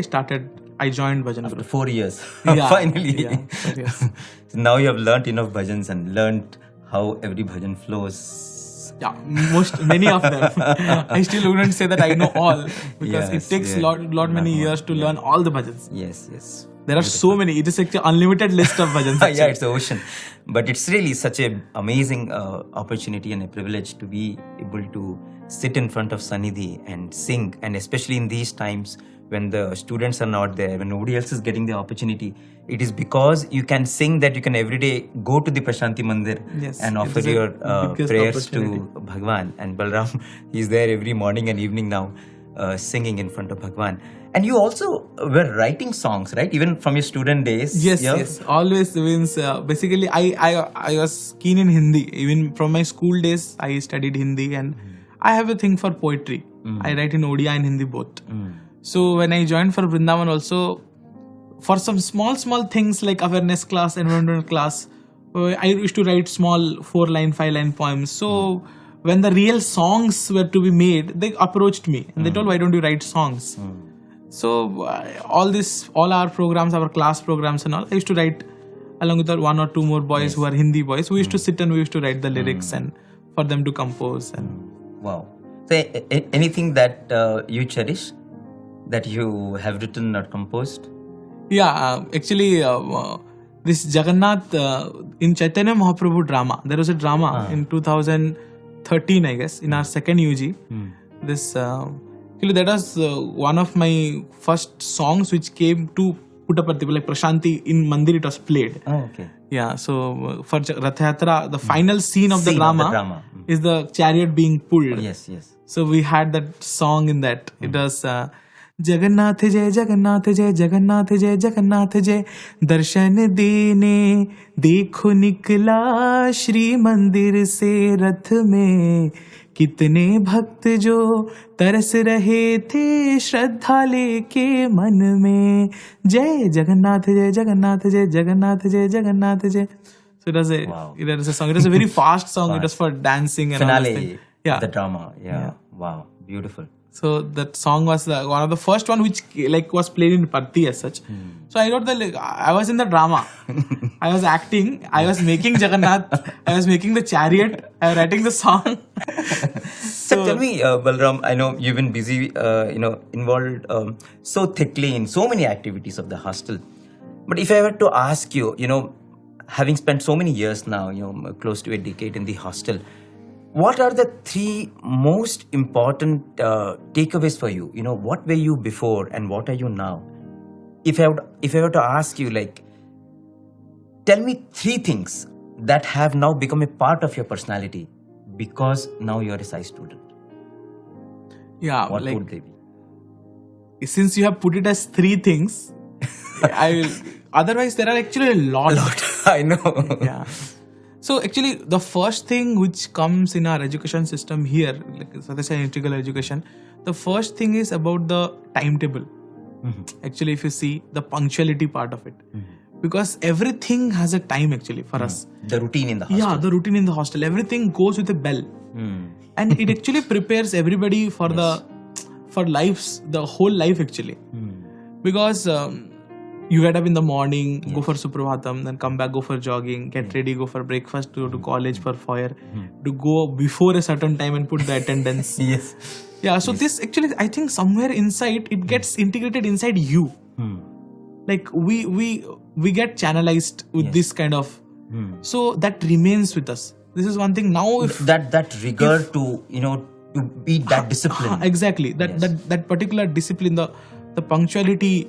I joined bhajan After group. 4 years. Yeah, Finally. yeah, 4 years. So now you have learnt enough bhajans and learnt how every bhajan flows. Yeah, many of them. I still wouldn't say that I know all because it takes many years to learn all the bhajans. Yes, yes. There are so many. It is like an unlimited list of bhajans. Yeah, it's the ocean. But it's really such an amazing opportunity and a privilege to be able to sit in front of Sannidhi and sing. And especially in these times when the students are not there, when nobody else is getting the opportunity, it is because you can sing that you can every day go to the Prasanthi Mandir and offer your prayers to Bhagwan. And Balaram, he's there every morning and evening now singing in front of Bhagwan. And you also were writing songs, right? Even from your student days. Yes. Always means basically I was keen in Hindi. Even from my school days, I studied Hindi and I have a thing for poetry. I write in Odia and Hindi both. So when I joined for Vrindavan also, for some small things like awareness class, environmental class, I used to write small 4-line, 5-line poems. So when the real songs were to be made, they approached me and they told, why don't you write songs? So all our programs, our class programs and all, I used to write along with 1 or 2 more boys who are Hindi boys. We used to sit and we used to write the lyrics and for them to compose. And wow. So anything that you cherish that you have written or composed? Yeah, actually this Jagannath in Chaitanya Mahaprabhu drama, there was a drama in 2013 I guess in our second UG. This actually that was one of my first songs which came to Puttaparthi, like Prasanthi in Mandir it was played. Oh, okay. Yeah, so for Rath Yatra, the final scene of the drama is the chariot being pulled. Yes. So we had that song in that. It was Jagannath जय जगन्नाथ जय जगन्नाथ जय जगन्नाथ जय दर्शन देने देखो निकला श्री मंदिर से रथ में कितने भक्त जो तरस रहे थे श्रद्धा लेके मन में जय जगन्नाथ जय जगन्नाथ जय जगन्नाथ जय जगन्नाथ जय. So it was a song. It was a very fast song. It was for dancing and finale. Yeah, the drama. Yeah. Wow, beautiful. So that song was one of the first one which was played in Parthi as such. So I wrote I was in the drama. I was acting. I was making Jagannath. I was making the chariot. I was writing the song. So tell me, Balaram, I know you've been busy, involved so thickly in so many activities of the hostel. But if I were to ask you, having spent so many years now, close to a decade in the hostel, what are the 3 most important takeaways for you? What were you before and what are you now? If I were to ask you, tell me 3 things that have now become a part of your personality because now you're a Sai student. Yeah, what would they be? Since you have put it as 3 things, otherwise there are actually a lot. I know. Yeah. So actually, the first thing which comes in our education system here, like Sathya integral education, the first thing is about the timetable. Actually, if you see the punctuality part of it, because everything has a time actually for us. The routine in the hostel. Yeah, the routine in the hostel. Everything goes with a bell, and it actually prepares everybody for the whole life actually, because. You get up in the morning, go for Suprabhatam, then come back, go for jogging, get ready, go for breakfast, to go to college for fire, to go before a certain time and put the attendance. Yes. Yeah, so this actually, I think somewhere inside, it gets integrated inside you. Like we get channelized with this kind of, so that remains with us. This is one thing. Now, if that rigor to to be that discipline. Exactly, that particular discipline, the punctuality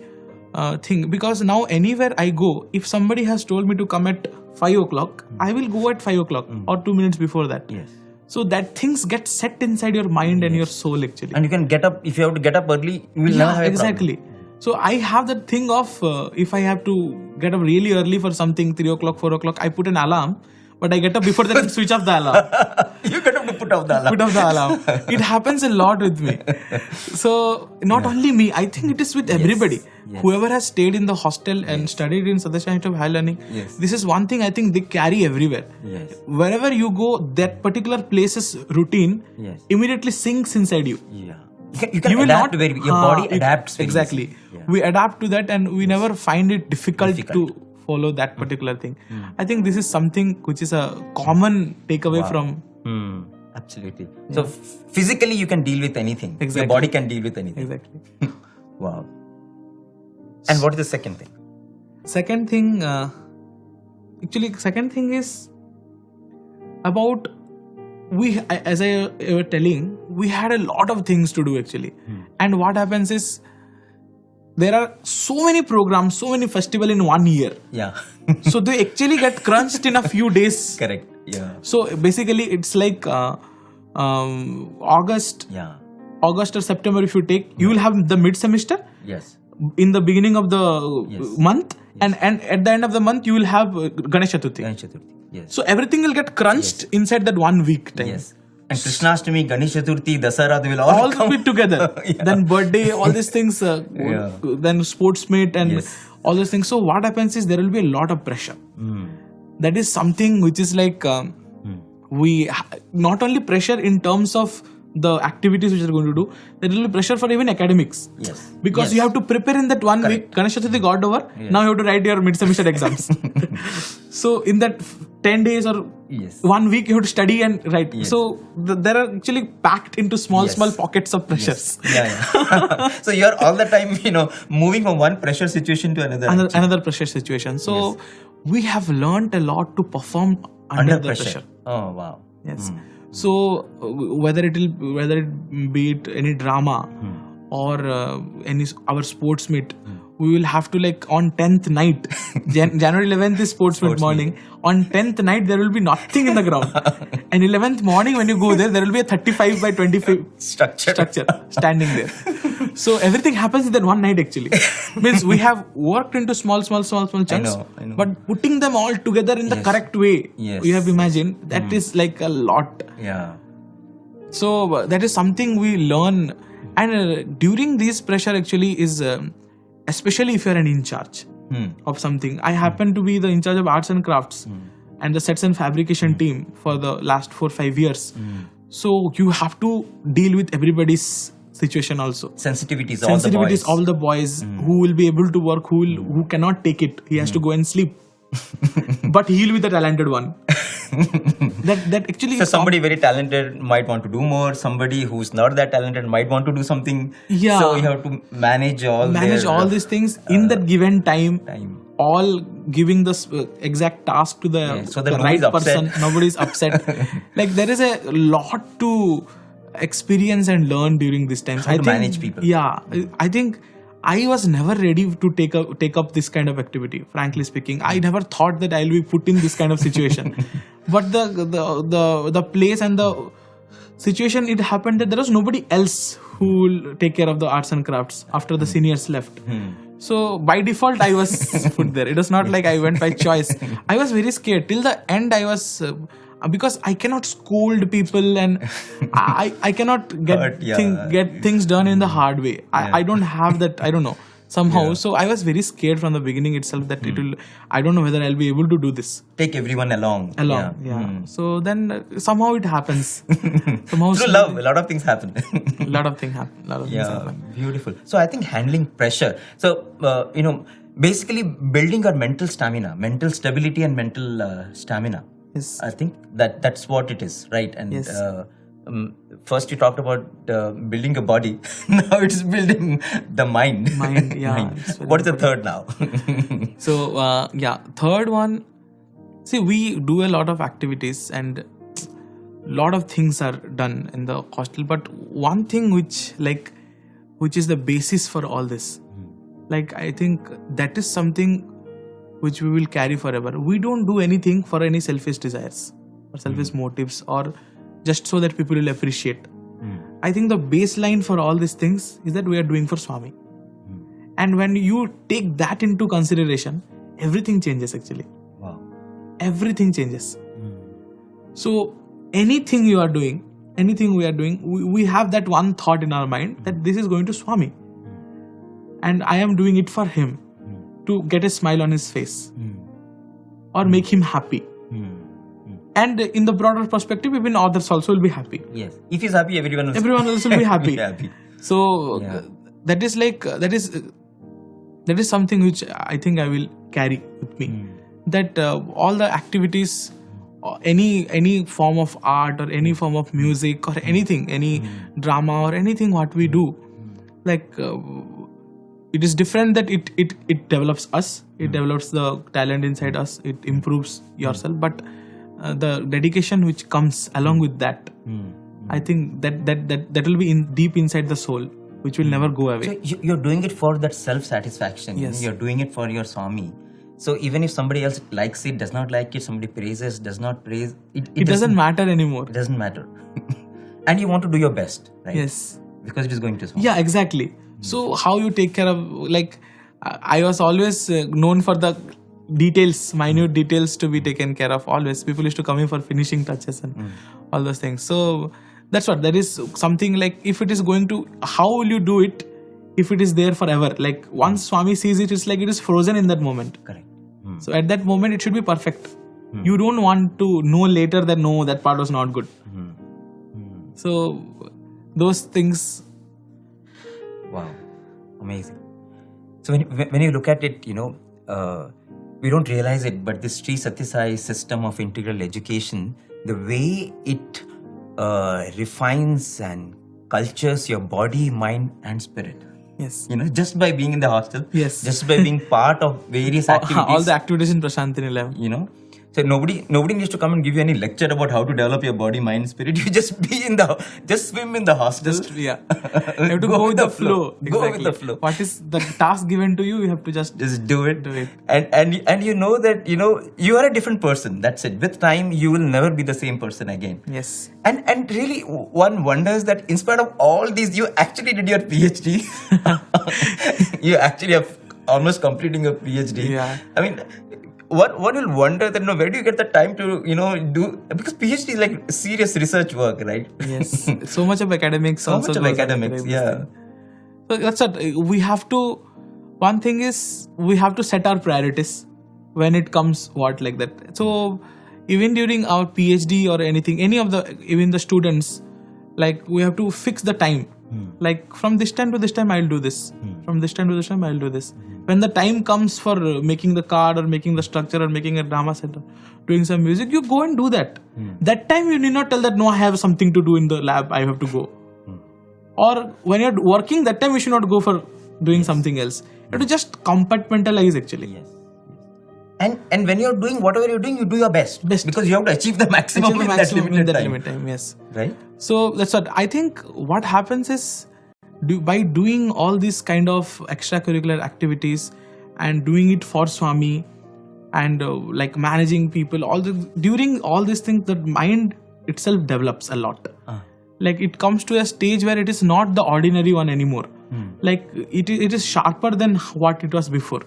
thing. Because now anywhere I go, if somebody has told me to come at 5 o'clock, I will go at 5 o'clock or 2 minutes before that. Yes. So that things get set inside your mind and your soul actually. And you can get up, if you have to get up early, you will never have a exactly. problem. So I have that thing of if I have to get up really early for something, 3 o'clock, 4 o'clock, I put an alarm. But I get up before that and switch off the alarm. You get up to put off the alarm. Put off the alarm. It happens a lot with me. So not only me, I think it is with everybody. Yes. Whoever has stayed in the hostel and studied in Sathya Society of Higher Learning, this is one thing I think they carry everywhere. Yes. Wherever you go, that particular place's routine immediately sinks inside you. Yeah. You can adapt to your body adapts. Exactly. We adapt to that and we never find it difficult to follow that particular thing. I think this is something which is a common takeaway from. Absolutely. So physically you can deal with anything. Exactly. Your body can deal with anything. Exactly. Wow. And what is the second thing? Second thing is about as I was telling, we had a lot of things to do actually. And what happens is there are so many programs, so many festivals in 1 year. Yeah. So they actually get crunched in a few days. Correct. Yeah. So basically it's like August or September if you take, you will have the mid-semester. Yes. In the beginning of the month and at the end of the month you will have Ganesh Chaturthi. Yes. So everything will get crunched inside that 1 week time. Yes. And Krishnashtami, Ganesh Chaturthi, Dasara, they will all come. Be together. Then birthday, all these things, then sports meet and all those things. So what happens is there will be a lot of pressure. That is something which is like we not only pressure in terms of the activities which are going to do, there will be pressure for even academics. Yes. Because you have to prepare in that 1 week. Ganesh Chaturthi got over. Now you have to write your mid-semester exams. So in that 10 days or 1 week you have to study and write. So there are actually packed into small pockets of pressures. So you're all the time, moving from one pressure situation to another pressure situation. So we have learned a lot to perform under the pressure. Oh wow. Yes. So whether it be it any drama or our sports meet, we will have to on 10th night, January 11th is sports meet morning. On 10th night there will be nothing in the ground, and 11th morning when you go there will be a 35 by 25 structure standing there. So everything happens in that one night actually. Means we have worked into small chunks, I know. but putting them all together in the correct way, you have imagined, that is like a lot. Yeah. So that is something we learn, and during this pressure actually is especially if you are an in charge of something. I happen to be the in charge of arts and crafts and the sets and fabrication team for the last 4-5 years. So you have to deal with everybody's situation also. Sensitivities, all the boys who will be able to work, who cannot take it, he has to go and sleep. But he'll be the talented one. that actually. So somebody very talented might want to do more. Somebody who's not that talented might want to do something. Yeah. So you have to manage all these things in that given time. All giving the exact task to the right person. Nobody's upset. Like there is a lot to experience and learn during these times. How to manage people. Yeah, I think I was never ready to take up this kind of activity. Frankly speaking, I never thought that I'll be put in this kind of situation. But the place and the situation, it happened that there was nobody else who will take care of the arts and crafts after the seniors left. So by default, I was put there. It was not like I went by choice. I was very scared. Till the end, I was because I cannot scold people and I cannot get things done in the hard way. I don't have that. I don't know. Somehow, so I was very scared from the beginning itself that it will. I don't know whether I'll be able to do this. Take everyone along. So then somehow it happens. Through love, a lot of things happen. A lot of things happen. Beautiful. So I think handling pressure. So basically building our mental stamina, mental stability, and mental stamina. Yes. I think that's what it is, right? And yes. First you talked about building a body. Now it's building the mind. What is the third now? So third one. See, we do a lot of activities, and lot of things are done in the hostel, but one thing which is the basis for all this, like I think that is something which we will carry forever. We don't do anything for any selfish desires or selfish motives or just so that people will appreciate. I think the baseline for all these things is that we are doing for Swami. And when you take that into consideration, everything changes actually. Wow. Everything changes. So anything we are doing, we have that one thought in our mind that this is going to Swami. And I am doing it for him to get a smile on his face or make him happy. And in the broader perspective, even others also will be happy. Yes. If he's happy, everyone else will be happy. happy. So that is something which I think I will carry with me. That all the activities, any form of art or any form of music or anything, any drama or anything what we do, like it is different that it develops us, it develops the talent inside us, it improves yourself, but the dedication which comes along with that, I think that will be deep inside the soul, which will never go away. So you're doing it for that self-satisfaction. Yes. You're doing it for your Swami. So even if somebody else likes it, does not like it, somebody praises, does not praise, it doesn't matter anymore. It doesn't matter. And you want to do your best, right? Yes. Because it is going to Swami. Yeah, exactly. So how you take care of, like, I was always known for the details, minute details to be taken care of. Always people used to come in for finishing touches and all those things. So that is something like, if it is going to, how will you do it if it is there forever? Like once Swami sees it, it's like it is frozen in that moment. Correct. So at that moment it should be perfect. You don't want to know later that no, that part was not good. So those things. Wow, amazing. So when you look at it, we don't realize it, but this Sri Sathya Sai system of integral education, the way it refines and cultures your body, mind and spirit. Yes. Just by being in the hostel. Yes. Just by being part of various activities. All the activities in Prasanthi Nilayam. So nobody needs to come and give you any lecture about how to develop your body, mind, spirit. You just just swim in the hostel. You have to go with the flow. Exactly. Go with the flow. What is the task given to you? You have to just do it. And you know that you are a different person. That's it. With time, you will never be the same person again. Yes. And really, one wonders that in spite of all these, you actually did your PhD. You actually have almost completing your PhD. Yeah. I mean, one will wonder that where do you get the time to do, because PhD is like serious research work, right? Yes. So much of academics. So much of academics. Yeah. So that's what we have to. One thing is we have to set our priorities when it comes like that. So even during our PhD or anything, even the students, like we have to fix the time. Like from this time to this time I'll do this. From this time to this time I'll do this. When the time comes for making the card or making the structure or making a drama set or doing some music, you go and do that. That time you need not tell that no, I have something to do in the lab, I have to go. Or when you're working, that time you should not go for doing something else. You have to just compartmentalize actually. Yes. And when you're doing whatever you're doing, you do your best. Because you have to achieve the maximum in that limited time. Yes. Right? So that's what I think. What happens is, by doing all these kind of extracurricular activities and doing it for Swami and like managing people, during all these things, the mind itself develops a lot. Like it comes to a stage where it is not the ordinary one anymore. Like it is sharper than what it was before.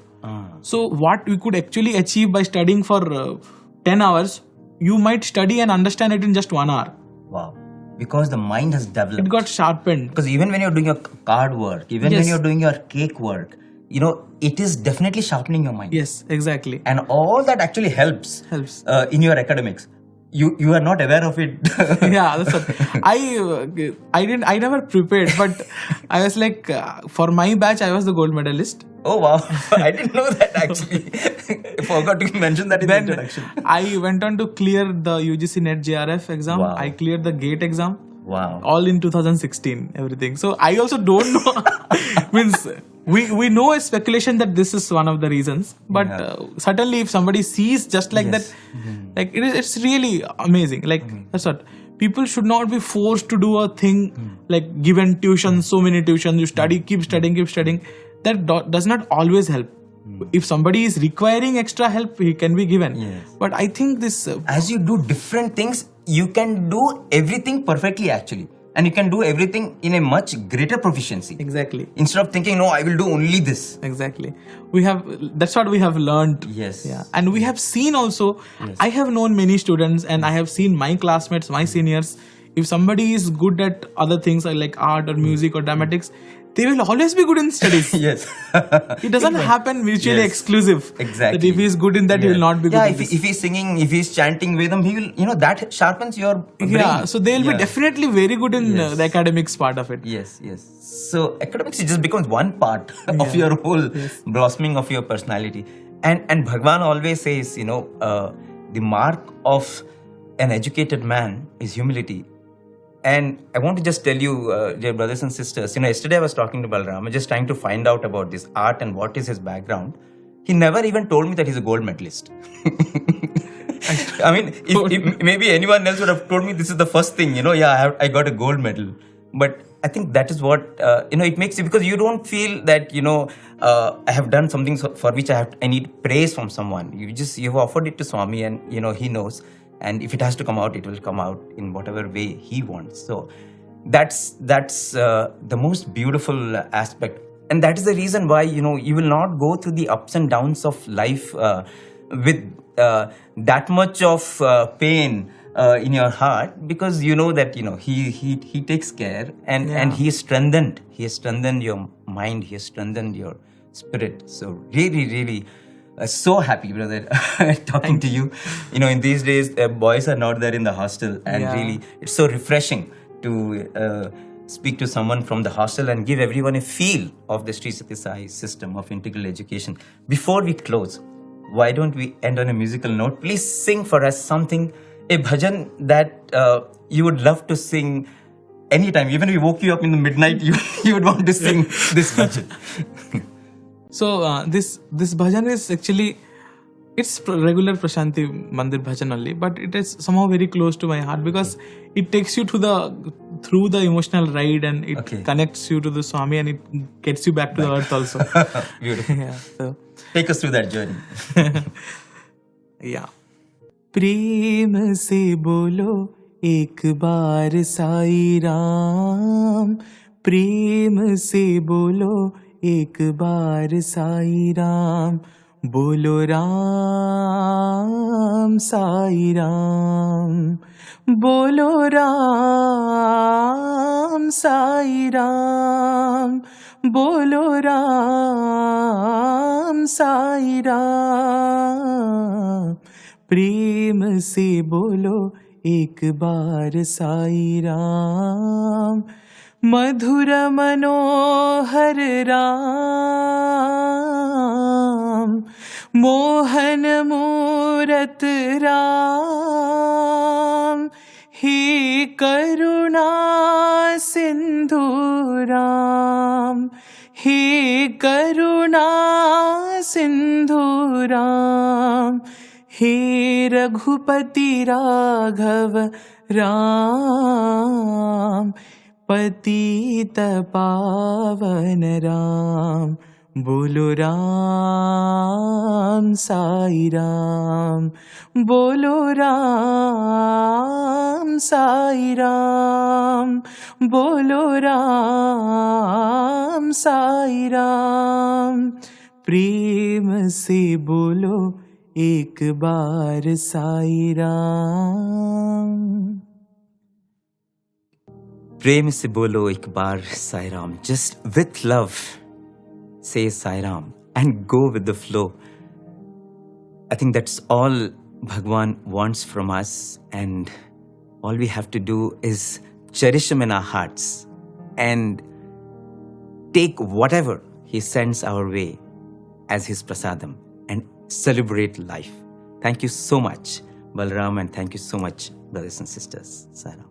So what we could actually achieve by studying for 10 hours, you might study and understand it in just 1 hour. Wow. Because the mind has developed. It got sharpened. Because even when you're doing your card work, even when you're doing your cake work, it is definitely sharpening your mind. Yes, exactly. And all that actually helps in your academics. You are not aware of it. Yeah, that's what I never prepared, but I was like, for my batch, I was the gold medalist. Oh wow, I didn't know that actually. I forgot to mention that in the introduction. I went on to clear the UGC NET JRF exam. Wow. I cleared the GATE exam. Wow. All in 2016, everything. So I also don't know. Means we know a speculation that this is one of the reasons, but certainly if somebody sees just like that, like it's really amazing. Like that's what people should not be forced to do a thing like given tuition, so many tuitions, you study, keep studying. That does not always help. If somebody is requiring extra help, he can be given. Yes. But I think this... as you do different things, you can do everything perfectly actually. And you can do everything in a much greater proficiency. Exactly. Instead of thinking, no, I will do only this. Exactly. That's what we have learned. Yes. Yeah. And we have seen also, I have known many students and I have seen my classmates, my seniors, if somebody is good at other things like art or music or dramatics, they will always be good in studies. Yes. It doesn't happen mutually exclusive. Exactly. That if he is good in that, he will not be good in this. If he's singing, if he's chanting Vedam, he will, that sharpens your brain. Yeah, so they will be definitely very good in the academics part of it. Yes. So academics, it just becomes one part of your whole blossoming of your personality. And Bhagwan always says, the mark of an educated man is humility. And I want to just tell you, dear brothers and sisters, yesterday I was talking to Balaram, just trying to find out about this art and what is his background. He never even told me that he's a gold medalist. I mean, if maybe anyone else would have told me this is the first thing, I got a gold medal. But I think that is what, it makes you, because you don't feel that, I have done something for which I need praise from someone. You've offered it to Swami and, he knows. And if it has to come out, it will come out in whatever way he wants. So that's the most beautiful aspect. And that is the reason why, you will not go through the ups and downs of life with that much of pain in your heart, because you know that, he takes care and he has strengthened your mind, he has strengthened your spirit. So really, so happy, brother, talking to you. In these days, boys are not there in the hostel, and really, it's so refreshing to speak to someone from the hostel and give everyone a feel of the Sri Sathya Sai system of integral education. Before we close, why don't we end on a musical note? Please sing for us something, a bhajan that you would love to sing anytime. Even if we woke you up in the midnight, you would want to sing this bhajan. So this bhajan is actually, it's regular Prasanthi Mandir bhajan only, but it is somehow very close to my heart because it takes you through the emotional ride, and it connects you to the Swami, and it gets you back to the earth also. Beautiful. So take us through that journey. प्रेम से बोलो एक बार साई राम, प्रेम से बोलो एक बार साई राम, बोलो राम साई राम, बोलो राम साई राम, बोलो राम साई राम, प्रेम से बोलो एक बार साई राम, मधुर मनोहर राम, मोहन मूरत राम, हे करुणा सिंधु राम, हे करुणा सिंधु राम, हे रघुपति राघव राम, पतित पावन राम, बोलो राम साई राम, बोलो राम साई राम, बोलो राम साई राम, प्रेम से बोलो एक बार Sai Ram. Prem se bolo ek baar Sai Ram. Just with love, say Sai Ram and go with the flow. I think that's all Bhagwan wants from us, and all we have to do is cherish him in our hearts and take whatever he sends our way as his prasadam and celebrate life. Thank you so much, Balaram, and thank you so much, brothers and sisters. Sai Ram.